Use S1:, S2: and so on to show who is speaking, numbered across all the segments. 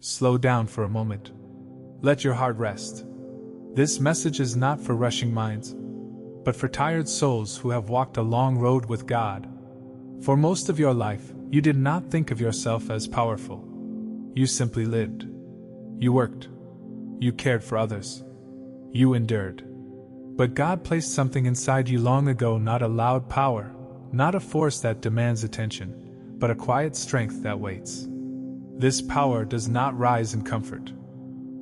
S1: Slow down for a moment. Let your heart rest. This message is not for rushing minds, but for tired souls who have walked a long road with God. For most of your life, you did not think of yourself as powerful. You simply lived. You worked. You cared for others. You endured. But God placed something inside you long ago, not a loud power, not a force that demands attention, but a quiet strength that waits. This power does not rise in comfort.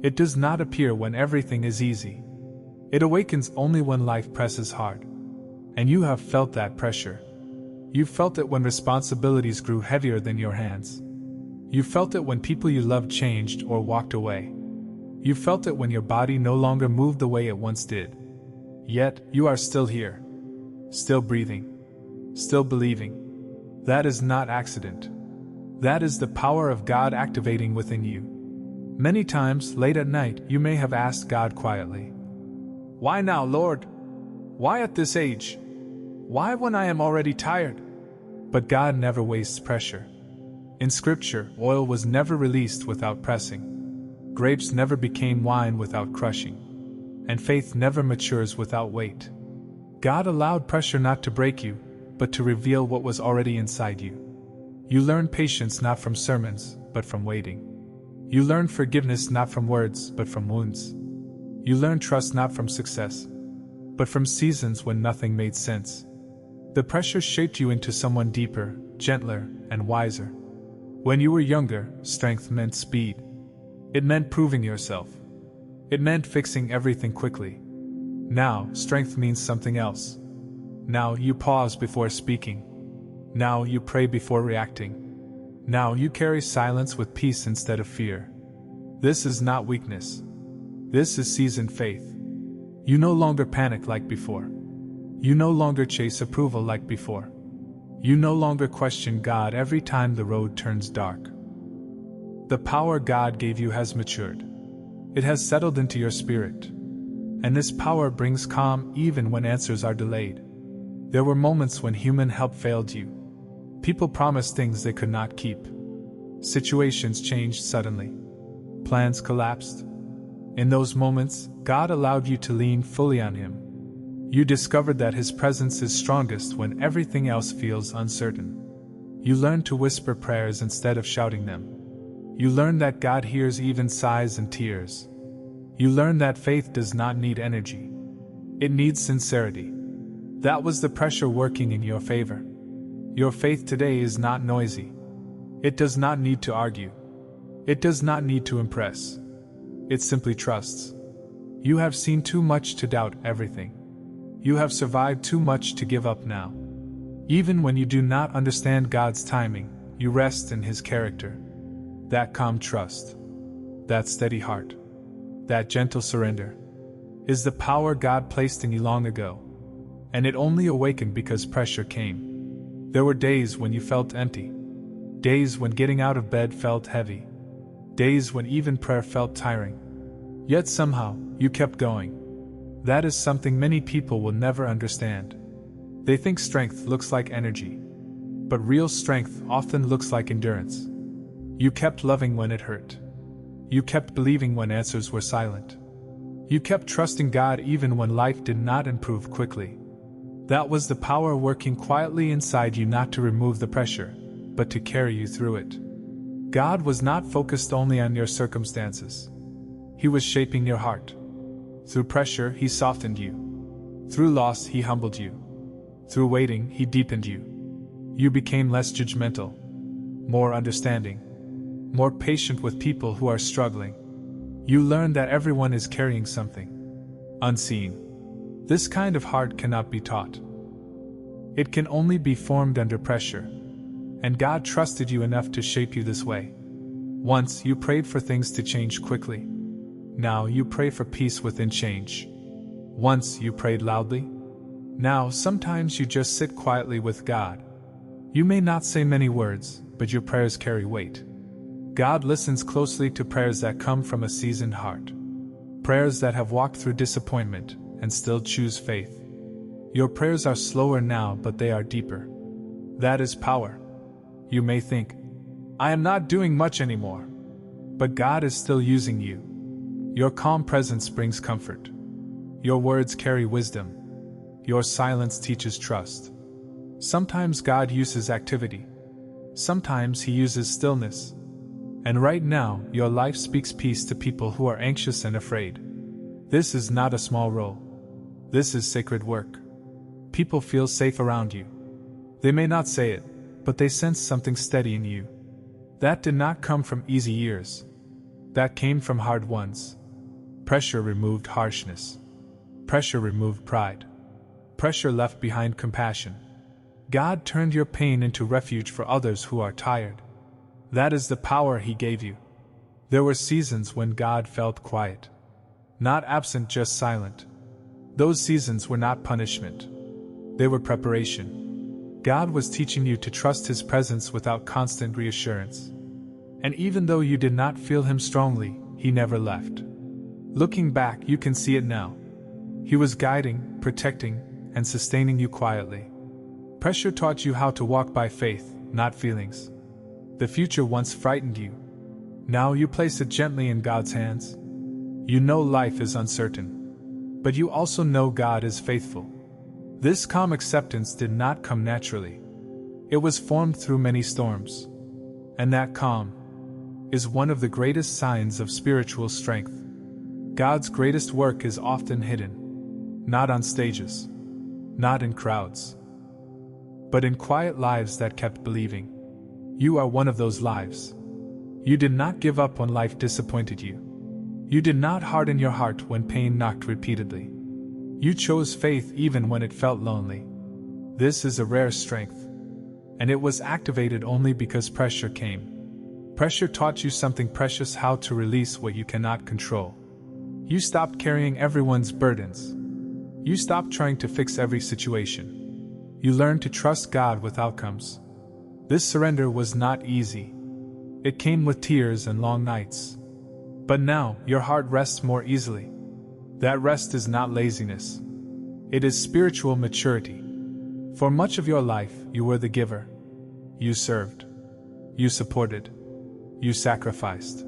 S1: It does not appear when everything is easy. It awakens only when life presses hard. And you have felt that pressure. You felt it when responsibilities grew heavier than your hands. You felt it when people you loved changed or walked away. You felt it when your body no longer moved the way it once did. Yet, you are still here. Still breathing. Still believing. That is not accident. That is the power of God activating within you. Many times, late at night, you may have asked God quietly, "Why now, Lord? Why at this age? Why when I am already tired?" But God never wastes pressure. In Scripture, oil was never released without pressing. Grapes never became wine without crushing. And faith never matures without weight. God allowed pressure not to break you, but to reveal what was already inside you. You learn patience not from sermons, but from waiting. You learn forgiveness not from words, but from wounds. You learn trust not from success, but from seasons when nothing made sense. The pressure shaped you into someone deeper, gentler, and wiser. When you were younger, strength meant speed. It meant proving yourself. It meant fixing everything quickly. Now, strength means something else. Now you pause before speaking. Now you pray before reacting. Now you carry silence with peace instead of fear. This is not weakness. This is seasoned faith. You no longer panic like before. You no longer chase approval like before. You no longer question God every time the road turns dark. The power God gave you has matured. It has settled into your spirit. And this power brings calm even when answers are delayed. There were moments when human help failed you. People promised things they could not keep. Situations changed suddenly. Plans collapsed. In those moments, God allowed you to lean fully on Him. You discovered that His presence is strongest when everything else feels uncertain. You learned to whisper prayers instead of shouting them. You learned that God hears even sighs and tears. You learned that faith does not need energy. It needs sincerity. That was the pressure working in your favor. Your faith today is not noisy. It does not need to argue. It does not need to impress. It simply trusts. You have seen too much to doubt everything. You have survived too much to give up now. Even when you do not understand God's timing, you rest in His character. That calm trust, that steady heart, that gentle surrender, is the power God placed in you long ago. And it only awakened because pressure came. There were days when you felt empty. Days when getting out of bed felt heavy. Days when even prayer felt tiring. Yet somehow, you kept going. That is something many people will never understand. They think strength looks like energy. But real strength often looks like endurance. You kept loving when it hurt. You kept believing when answers were silent. You kept trusting God even when life did not improve quickly. That was the power working quietly inside you, not to remove the pressure, but to carry you through it. God was not focused only on your circumstances. He was shaping your heart. Through pressure, He softened you. Through loss, He humbled you. Through waiting, He deepened you. You became less judgmental, more understanding, more patient with people who are struggling. You learn that everyone is carrying something unseen. This kind of heart cannot be taught. It can only be formed under pressure. And God trusted you enough to shape you this way. Once you prayed for things to change quickly. Now you pray for peace within change. Once you prayed loudly. Now sometimes you just sit quietly with God. You may not say many words, but your prayers carry weight. God listens closely to prayers that come from a seasoned heart. Prayers that have walked through disappointment and still choose faith. Your prayers are slower now, but they are deeper. That is power. You may think, "I am not doing much anymore." But God is still using you. Your calm presence brings comfort. Your words carry wisdom. Your silence teaches trust. Sometimes God uses activity. Sometimes He uses stillness. And right now, your life speaks peace to people who are anxious and afraid. This is not a small role. This is sacred work. People feel safe around you. They may not say it, but they sense something steady in you. That did not come from easy years. That came from hard ones. Pressure removed harshness. Pressure removed pride. Pressure left behind compassion. God turned your pain into refuge for others who are tired. That is the power He gave you. There were seasons when God felt quiet. Not absent, just silent. Those seasons were not punishment. They were preparation. God was teaching you to trust His presence without constant reassurance. And even though you did not feel Him strongly, He never left. Looking back, you can see it now. He was guiding, protecting, and sustaining you quietly. Pressure taught you how to walk by faith, not feelings. The future once frightened you. Now you place it gently in God's hands. You know life is uncertain. But you also know God is faithful. This calm acceptance did not come naturally. It was formed through many storms. And that calm is one of the greatest signs of spiritual strength. God's greatest work is often hidden. Not on stages. Not in crowds. But in quiet lives that kept believing. You are one of those lives. You did not give up when life disappointed you. You did not harden your heart when pain knocked repeatedly. You chose faith even when it felt lonely. This is a rare strength. And it was activated only because pressure came. Pressure taught you something precious: how to release what you cannot control. You stopped carrying everyone's burdens. You stopped trying to fix every situation. You learned to trust God with outcomes. This surrender was not easy. It came with tears and long nights. But now, your heart rests more easily. That rest is not laziness. It is spiritual maturity. For much of your life, you were the giver. You served. You supported. You sacrificed.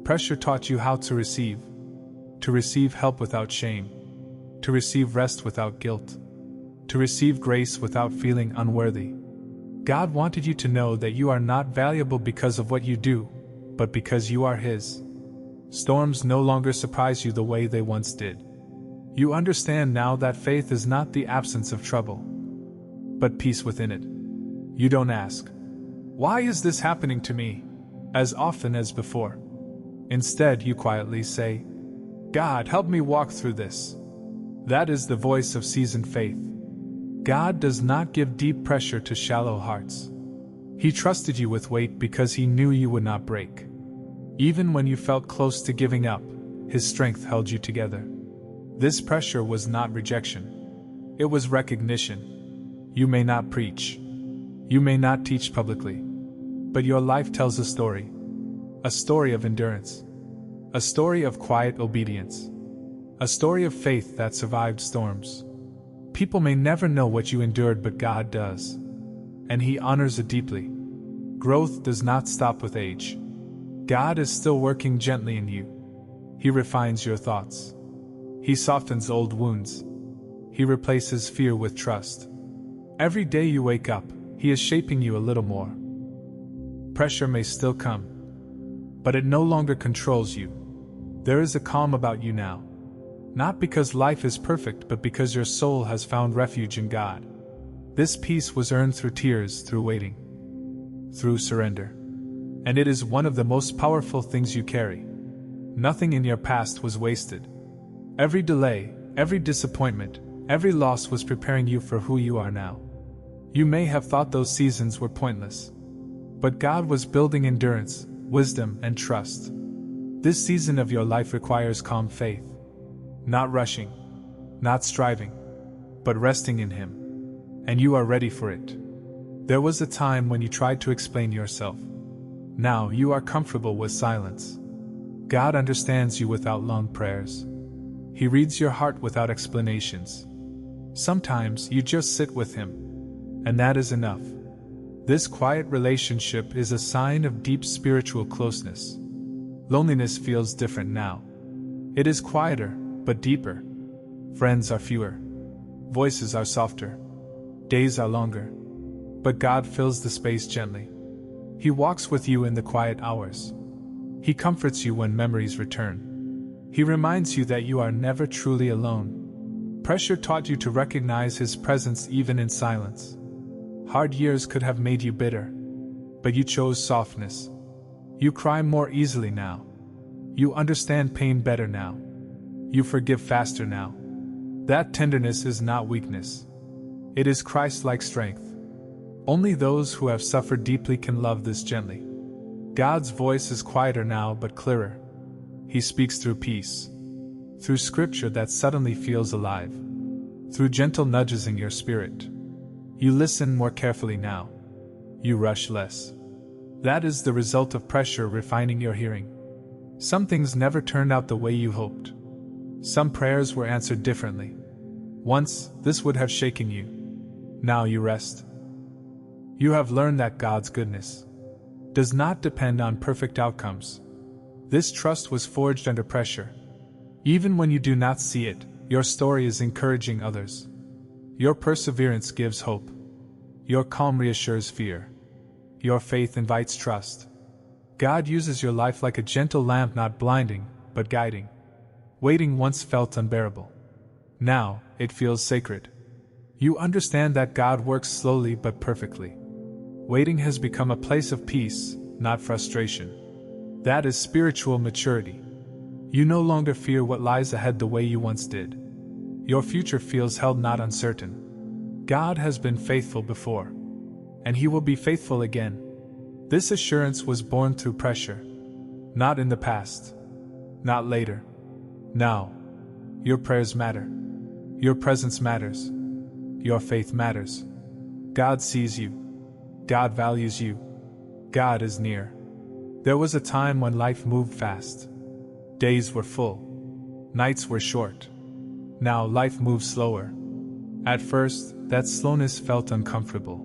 S1: Pressure taught you how to receive help without shame, to receive rest without guilt, to receive grace without feeling unworthy. God wanted you to know that you are not valuable because of what you do, but because you are His. Storms no longer surprise you the way they once did. You understand now that faith is not the absence of trouble, but peace within it. You don't ask, "Why is this happening to me?" as often as before. Instead, you quietly say, "God, help me walk through this." That is the voice of seasoned faith. God does not give deep pressure to shallow hearts. He trusted you with weight because He knew you would not break. Even when you felt close to giving up, His strength held you together. This pressure was not rejection. It was recognition. You may not preach. You may not teach publicly. But your life tells a story of endurance. A story of quiet obedience. A story of faith that survived storms. People may never know what you endured, but God does. And He honors it deeply. Growth does not stop with age. God is still working gently in you. He refines your thoughts. He softens old wounds. He replaces fear with trust. Every day you wake up, He is shaping you a little more. Pressure may still come, but it no longer controls you. There is a calm about you now. Not because life is perfect, but because your soul has found refuge in God. This peace was earned through tears, through waiting, through surrender. And it is one of the most powerful things you carry. Nothing in your past was wasted. Every delay, every disappointment, every loss was preparing you for who you are now. You may have thought those seasons were pointless. But God was building endurance, wisdom, and trust. This season of your life requires calm faith. Not rushing, not striving, but resting in Him. And you are ready for it. There was a time when you tried to explain yourself. Now you are comfortable with silence. God understands you without long prayers. He reads your heart without explanations. Sometimes you just sit with Him, and that is enough. This quiet relationship is a sign of deep spiritual closeness. Loneliness feels different now. It is quieter, but deeper. Friends are fewer. Voices are softer. Days are longer. But God fills the space gently. He walks with you in the quiet hours. He comforts you when memories return. He reminds you that you are never truly alone. Pressure taught you to recognize His presence even in silence. Hard years could have made you bitter, but you chose softness. You cry more easily now. You understand pain better now. You forgive faster now. That tenderness is not weakness. It is Christ-like strength. Only those who have suffered deeply can love this gently. God's voice is quieter now but clearer. He speaks through peace, through scripture that suddenly feels alive, through gentle nudges in your spirit. You listen more carefully now. You rush less. That is the result of pressure refining your hearing. Some things never turned out the way you hoped. Some prayers were answered differently. Once, this would have shaken you. Now you rest. You have learned that God's goodness does not depend on perfect outcomes. This trust was forged under pressure. Even when you do not see it, your story is encouraging others. Your perseverance gives hope. Your calm reassures fear. Your faith invites trust. God uses your life like a gentle lamp, not blinding, but guiding. Waiting once felt unbearable. Now, it feels sacred. You understand that God works slowly but perfectly. Waiting has become a place of peace, not frustration. That is spiritual maturity. You no longer fear what lies ahead the way you once did. Your future feels held, not uncertain. God has been faithful before, and He will be faithful again. This assurance was born through pressure. Not in the past. Not later. Now. Your prayers matter. Your presence matters. Your faith matters. God sees you. God values you. God is near. There was a time when life moved fast. Days were full. Nights were short. Now life moves slower. At first, that slowness felt uncomfortable.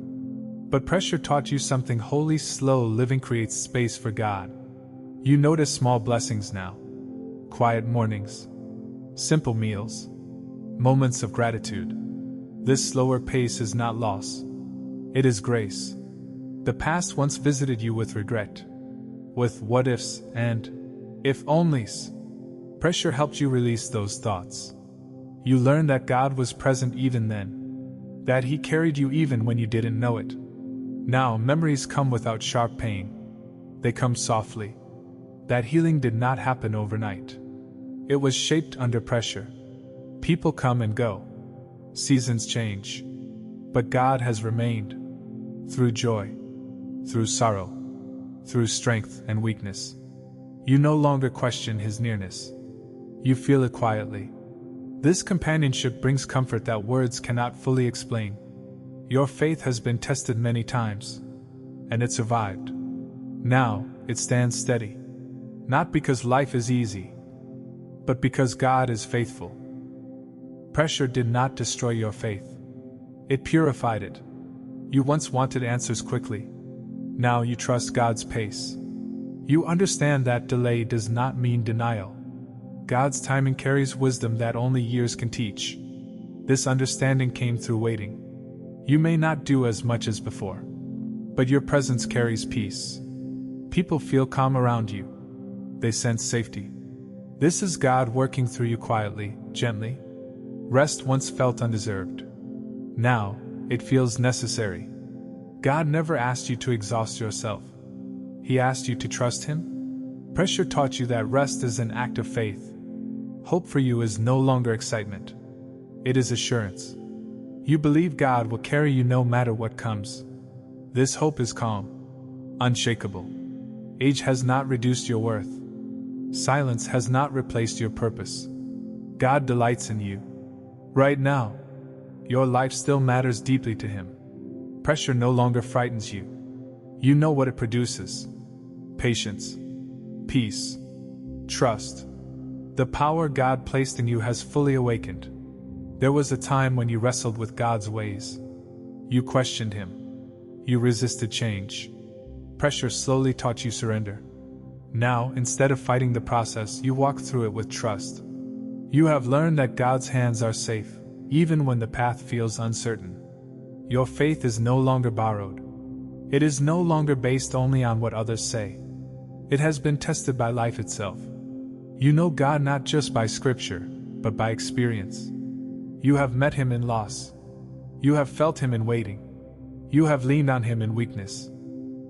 S1: But pressure taught you something holy. Slow living creates space for God. You notice small blessings now. Quiet mornings. Simple meals. Moments of gratitude. This slower pace is not loss. It is grace. The past once visited you with regret, with what ifs and if onlys. Pressure helped you release those thoughts. You learned that God was present even then, that He carried you even when you didn't know it. Now memories come without sharp pain. They come softly. That healing did not happen overnight. It was shaped under pressure. People come and go. Seasons change. But God has remained. Through joy. Through sorrow. Through strength and weakness. You no longer question His nearness. You feel it quietly. This companionship brings comfort that words cannot fully explain. Your faith has been tested many times, and it survived. Now, it stands steady. Not because life is easy, but because God is faithful. Pressure did not destroy your faith. It purified it. You once wanted answers quickly. Now you trust God's pace. You understand that delay does not mean denial. God's timing carries wisdom that only years can teach. This understanding came through waiting. You may not do as much as before, but your presence carries peace. People feel calm around you. They sense safety. This is God working through you quietly, gently. Rest once felt undeserved. Now, it feels necessary. God never asked you to exhaust yourself. He asked you to trust Him. Pressure taught you that rest is an act of faith. Hope for you is no longer excitement. It is assurance. You believe God will carry you no matter what comes. This hope is calm, unshakable. Age has not reduced your worth. Silence has not replaced your purpose. God delights in you. Right now, your life still matters deeply to Him. Pressure no longer frightens you. You know what it produces. Patience, peace, trust. The power God placed in you has fully awakened. There was a time when you wrestled with God's ways. You questioned Him. You resisted change. Pressure slowly taught you surrender. Now, instead of fighting the process, you walk through it with trust. You have learned that God's hands are safe, even when the path feels uncertain. Your faith is no longer borrowed. It is no longer based only on what others say. It has been tested by life itself. You know God not just by scripture, but by experience. You have met Him in loss. You have felt Him in waiting. You have leaned on Him in weakness.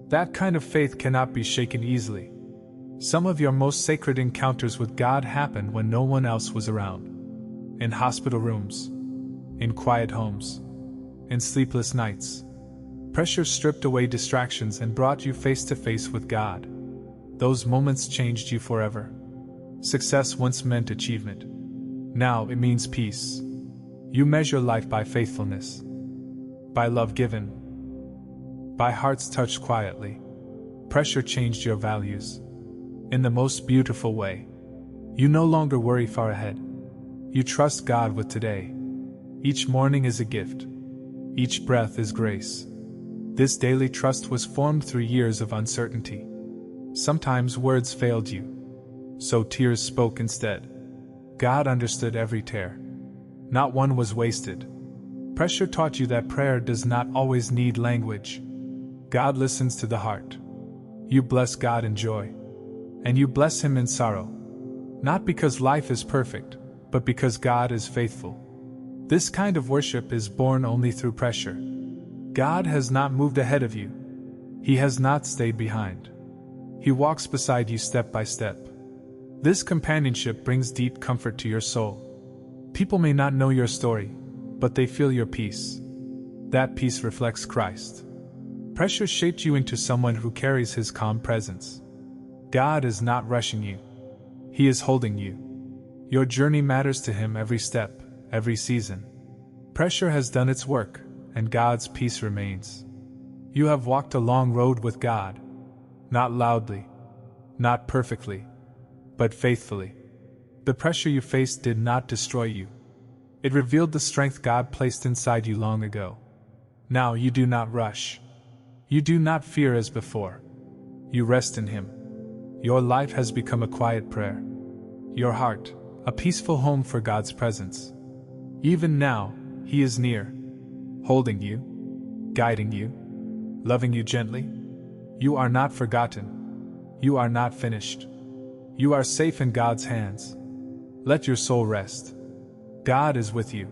S1: That kind of faith cannot be shaken easily. Some of your most sacred encounters with God happened when no one else was around. In hospital rooms. In quiet homes. In sleepless nights. Pressure stripped away distractions and brought you face to face with God. Those moments changed you forever. Success once meant achievement. Now it means peace. You measure life by faithfulness. By love given. By hearts touched quietly. Pressure changed your values. In the most beautiful way. You no longer worry far ahead. You trust God with today. Each morning is a gift. Each breath is grace. This daily trust was formed through years of uncertainty. Sometimes words failed you. So tears spoke instead. God understood every tear. Not one was wasted. Pressure taught you that prayer does not always need language. God listens to the heart. You bless God in joy. And you bless Him in sorrow. Not because life is perfect, but because God is faithful. This kind of worship is born only through pressure. God has not moved ahead of you. He has not stayed behind. He walks beside you step by step. This companionship brings deep comfort to your soul. People may not know your story, but they feel your peace. That peace reflects Christ. Pressure shaped you into someone who carries His calm presence. God is not rushing you. He is holding you. Your journey matters to Him every step, every season. Pressure has done its work, and God's peace remains. You have walked a long road with God. Not loudly, not perfectly, but faithfully. The pressure you faced did not destroy you. It revealed the strength God placed inside you long ago. Now you do not rush. You do not fear as before. You rest in Him. Your life has become a quiet prayer. Your heart, a peaceful home for God's presence. Even now, He is near, holding you, guiding you, loving you gently. You are not forgotten. You are not finished. You are safe in God's hands. Let your soul rest. God is with you.